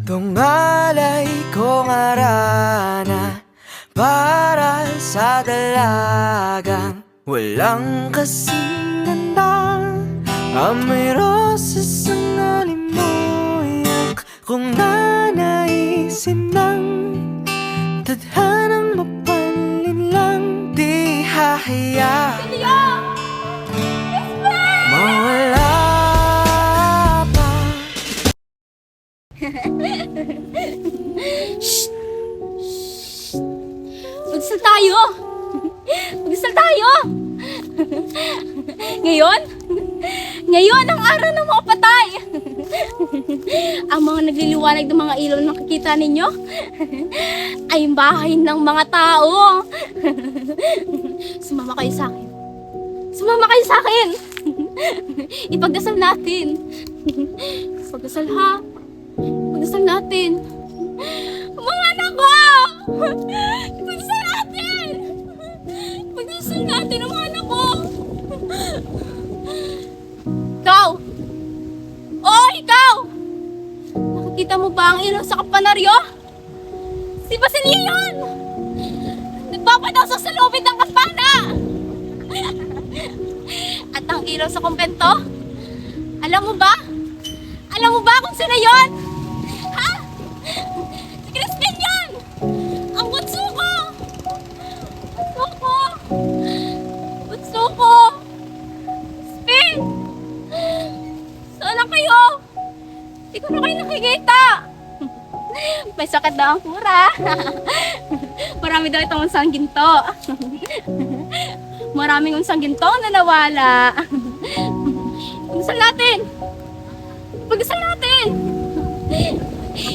Tungalay kong arana para sa dalagang walang kasing ganda. Amoy rosas ang alimuyak kung nanaisin ng tadhanang mapanlin lang. Di hahayaan mawala pa. Shh! Magdasal tayo! Magdasal tayo! Ngayon ang araw ng mga patay! Ang mga nagliliwanag ng mga ilaw na nakikita ninyo ay bahay ng mga tao. Sumama kayo sa akin. Sumama kayo sa akin! Ipagdasal natin. Pagdasal ha. Pagdasal natin. Mga anak ko! Pagdasal natin! Pagdasal natin ang mga anak ko! Ikaw! Oh, ikaw! Nakikita mo ba ang ilaw sa kapanaryo? Si Basilio yun! Nagpapadaw sa lubid ng kampana! At ang ilaw sa kumpento? Alam mo ba? Alam mo ba kung sino yun? Ha? Si Crispin yun! Ang bunso ko! Bunso ko! Bunso ko! Crispin! Saan na kayo? Hindi ko na kayo nakikita! May sakit daw ang kura. Marami daw itong unsang ginto. Maraming unsang ginto na nawala. Pagdasal natin! Pagdasal natin!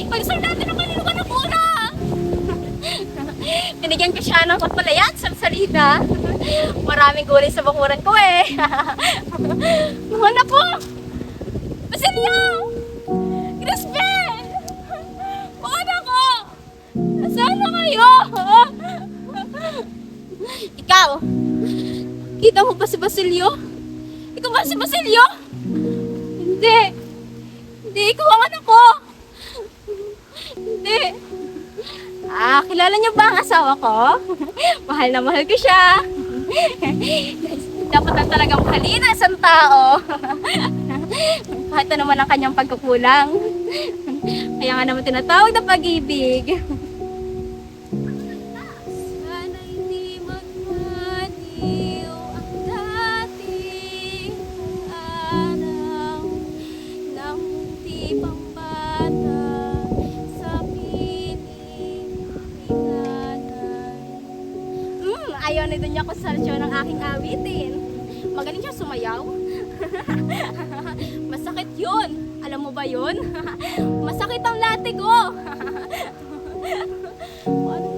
Pagdasal natin ang kanilugan ng kura! Binigyan ko siya ng kapalayan sa salida. Maraming gulay sa bakuran ko eh. Mga anak ko! Basilio! Crispin! Mga anak ko! Nasaan na kayo? Ikaw! Kita mo ba si Basilio? Ikaw ba si Basilio? Hindi! Hindi, ikaw ang anak ko! Hindi! Kilala niyo ba ang asawa ko? Mahal na mahal ko siya! Dapat na talagang mahalin ang isang tao! Kahit na naman ang kanyang pagkukulang. Kaya nga naman tinatawag na pag-ibig. Sana hindi magmaniw ang dating araw ng munti pang bata sa piling ni nanay. Ayaw na doon niya ko sa ng aking awitin. Magaling siya sumayaw. Masakit yun. Alam mo ba yun? Masakit ang latigo. Ano